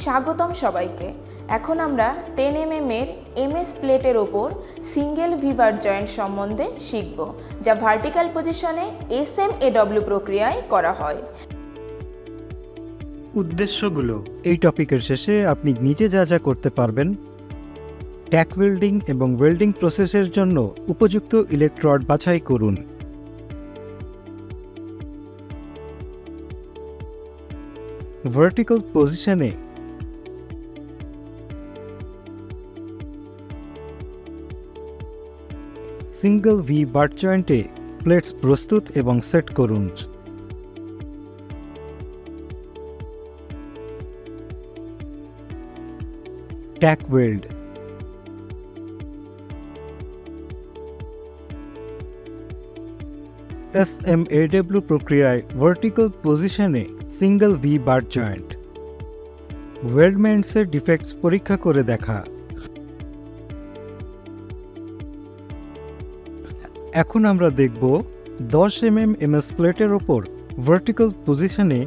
স্বাগতম সবাইকে। এখন আমরা 10 mm এর MS প্লেটের ওপর সিঙ্গেল ভিবার জয়েন্ট সম্বন্ধে শিখব, যা ভার্টিক্যাল পজিশনে SMAW প্রক্রিয়ায় করা হয়। উদ্দেশ্যগুলো এই টপিকের শেষে আপনি নিজে যা যা করতে পারবেন: ট্যাক ওয়েল্ডিং এবং ওয়েল্ডিং প্রসেসের জন্য উপযুক্ত ইলেকট্রোড বাছাই করুন। ভার্টিক্যাল পজিশনে সিঙ্গেল ভি বাট জয়েন্টে প্লেটস প্রস্তুত এবং সেট করুন। ট্যাক ওয়েল্ড SMAW প্রক্রিয়ায় ভার্টিক্যাল পজিশনে সিঙ্গেল ভি বাট জয়েন্ট ওয়েল্ডমেন্টসের ডিফেক্টস পরীক্ষা করে দেখা। এখন আমরা দেখব 10 mm MS প্লেটের ওপর ভার্টিক্যাল পজিশনে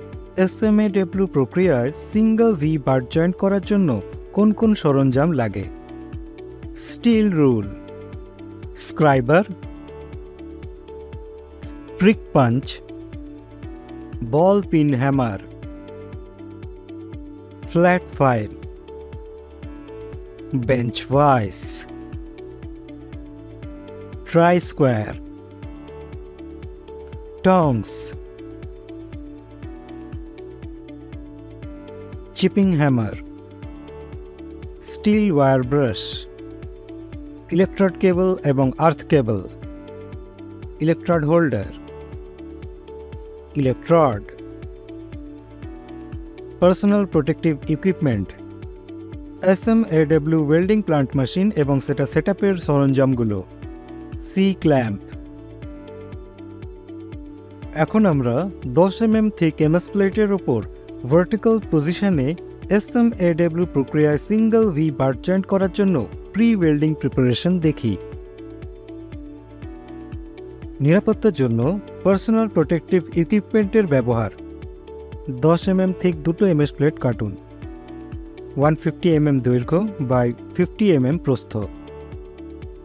SMAW প্রক্রিয়ায় সিঙ্গেল ভি বাট জয়েন্ট করার জন্য কোন কোন সরঞ্জাম লাগে। Steel rule, scriber, prick punch, ball pin hammer, flat file, bench vice, try square, tongs, chipping hammer, steel wire brush, electrode cable এবং earth cable, electrode holder, electrode, personal protective equipment, SMAW welding plant machine এবং সেটআপের সরঞ্জামগুলো, C-clamp। এখন আমরা 10 mm thick MS প্লেটের ওপর vertical পজিশনে SMAW প্রক্রিয়ায় single V butt joint করার জন্য প্রি ওয়েল্ডিং প্রিপারেশন দেখি। নিরাপত্তার জন্য পার্সোনাল প্রোটেক্টিভ ইকুইপমেন্টের ব্যবহার। 10 mm থিক দুটো MS প্লেট কাটুন, 150 mm দৈর্ঘ্য বাই 50 mm প্রস্থ।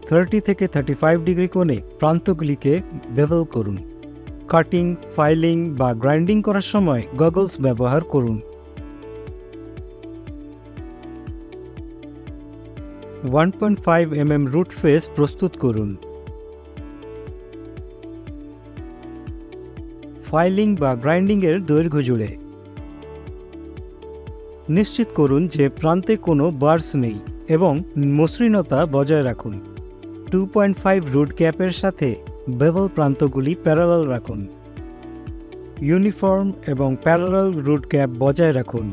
30 থেকে 35 ডিগ্রি কোণে প্রান্তগুলিকে বেভেল করুন। কাটিং, ফাইলিং বা গ্রাইন্ডিং করার সময় গগলস ব্যবহার করুন। 1.5 mm রুট ফেস প্রস্তুত করুন। ফাইলিং বা গ্রাইন্ডিংয়ের দৈর্ঘ্য জুড়ে নিশ্চিত করুন যে প্রান্তে কোনো বার্স নেই এবং মসৃণতা বজায় রাখুন। 2.5 রুট গ্যাপের সাথে বেভেল প্রান্তগুলি প্যারালাল রাখুন। ইউনিফর্ম এবং প্যারালাল রুট গ্যাপ বজায় রাখুন।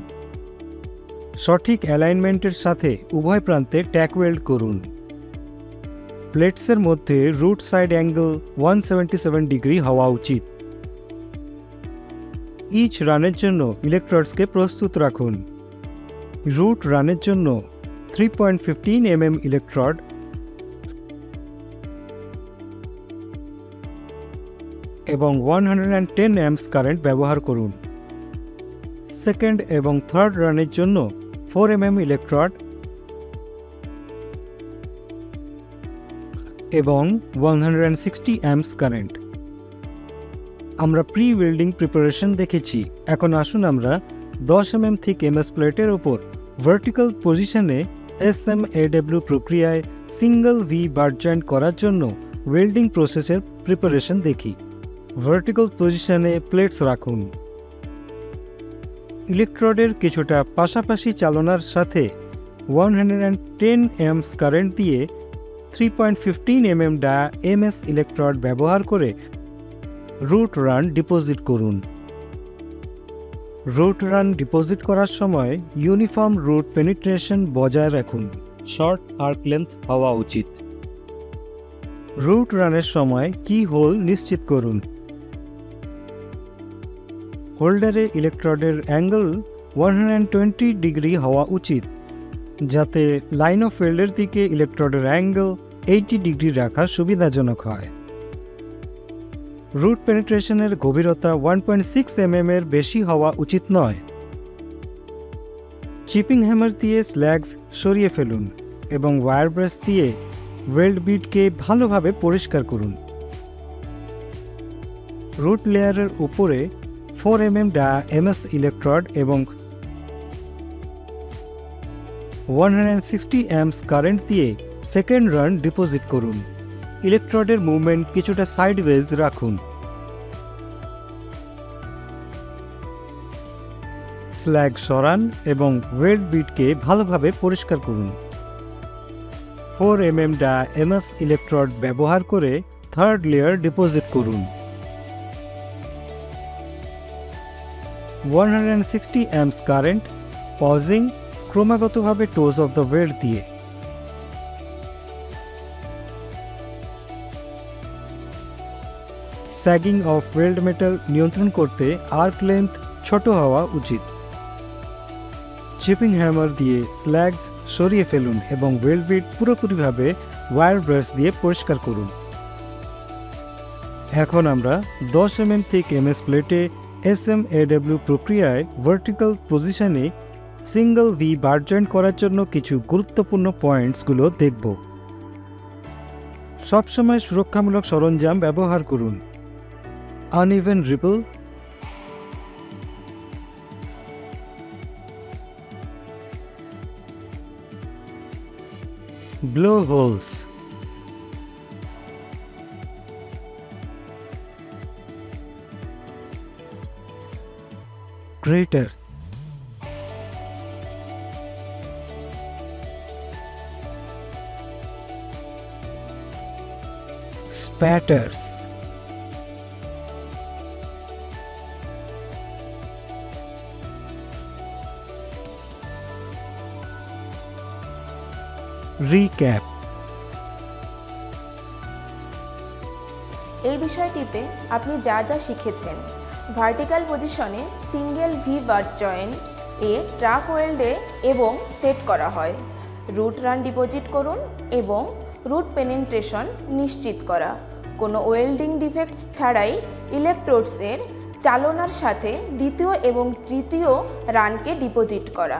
সঠিক অ্যালাইনমেন্টের সাথে উভয় প্রান্তে ট্যাক ওয়েল্ড করুন। প্লেটসের মধ্যে রুট সাইড অ্যাঙ্গেল 177 ডিগ্রি হওয়া উচিত। ইচ রানের জন্য ইলেকট্রোডসকে প্রস্তুত রাখুন। রুট রানের জন্য 3.15 mm ইলেকট্রোড এবং 110 অ্যাম্পস কারেন্ট ব্যবহার করুন। সেকেন্ড এবং থার্ড রানের জন্য 4 mm ইলেকট্রোড এবং 160 অ্যাম্পস কারেন্ট। আমরা প্রি ওয়েল্ডিং প্রিপারেশন দেখেছি। এখন আসুন আমরা 10 mm থিক MS প্লেটের ওপর ভার্টিক্যাল পজিশনে SMAW প্রক্রিয়ায় সিঙ্গেল ভি বাট জয়েন্ট করার জন্য ওয়েল্ডিং প্রসেসের প্রিপারেশন দেখি। ভার্টিক্যাল পজিশনে প্লেটস রাখুন। ইলেকট্রোডের কিছুটা পাশাপাশি চালনার সাথে 110 অ্যাম্পস কারেন্ট দিয়ে 3.15 mm ডায়া MS ইলেকট্রোড ব্যবহার করে রুট রান ডিপোজিট করুন। রুট রান ডিপোজিট করার সময় ইউনিফর্ম রুট পেনিট্রেশন বজায় রাখুন। শর্ট আর্ক লেন্থ হওয়া উচিত। রুট রানের সময় কি হোল নিশ্চিত করুন। হোল্ডারে ইলেকট্রোডের অ্যাঙ্গেল 120 ডিগ্রি হওয়া উচিত, যাতে লাইন অফ ফিল্ডের দিকে ইলেকট্রোডের অ্যাঙ্গেল 80 ডিগ্রি রাখা সুবিধাজনক হয়। রুট পেনিট্রেশনের গভীরতা 1.6 mm এর বেশি হওয়া উচিত নয়। চিপিং হ্যামার দিয়ে স্ল্যাগস সরিয়ে ফেলুন এবং ওয়্যার ব্রাশ দিয়ে ওয়েল্ড বিটকে ভালোভাবে পরিষ্কার করুন। রুট লেয়ারের উপরে 4 mm এমএস ইলেকট্রোড এবং 160 অ্যাম্পস কারেন্ট দিয়ে সেকেন্ড রান ডিপোজিট করুন। ইলেকট্রোডের মুভমেন্ট কিছুটা সাইডওয়েজ রাখুন। স্ল্যাগ সরান এবং ওয়েল্ড বিটকে ভালোভাবে পরিষ্কার করুন। 4 mm এমএস ইলেকট্রোড ব্যবহার করে থার্ড লেয়ার ডিপোজিট করুন। 160 অ্যাম্পস কারেন্ট পজিং ক্রমাগতভাবে টোজ অফ দ্য ওয়েল্ড দিয়ে। স্যাগিং অফ ওয়েল্ড মেটাল নিয়ন্ত্রণ করতে আর্ক লেন্থ ছোট হওয়া উচিত। চিপিং হ্যামার দিয়ে স্ল্যাগস সরিয়ে ফেলুন এবং ওয়েল্ড বিট পুরোপুরিভাবে ওয়্যার ব্রাশ দিয়ে পরিষ্কার করুন। এখন আমরা 10 mm থিক এমএস প্লেটে SMAW প্রক্রিয়ায় ভার্টিক্যাল পজিশনে সিঙ্গল ভি বার জয়েন্ট করার জন্য কিছু গুরুত্বপূর্ণ পয়েন্টসগুলো দেখব। সবসময় সুরক্ষামূলক সরঞ্জাম ব্যবহার করুন। Uneven ripple, blow holes, craters, spatters, recap। এই বিষয়টিতে আপনি যা যা শিখেছেন: ভার্টিক্যাল পজিশনে সিঙ্গেল ভি বার জয়েন্ট এ ট্রাক ওয়েল্ডে এবং সেট করা হয়, রুট রান ডিপোজিট করুন এবং রুট পেনিট্রেশন নিশ্চিত করা, কোনো ওয়েল্ডিং ডিফেক্টস ছাড়াই ইলেকট্রোডসের চালনার সাথে দ্বিতীয় এবং তৃতীয় রানকে ডিপোজিট করা।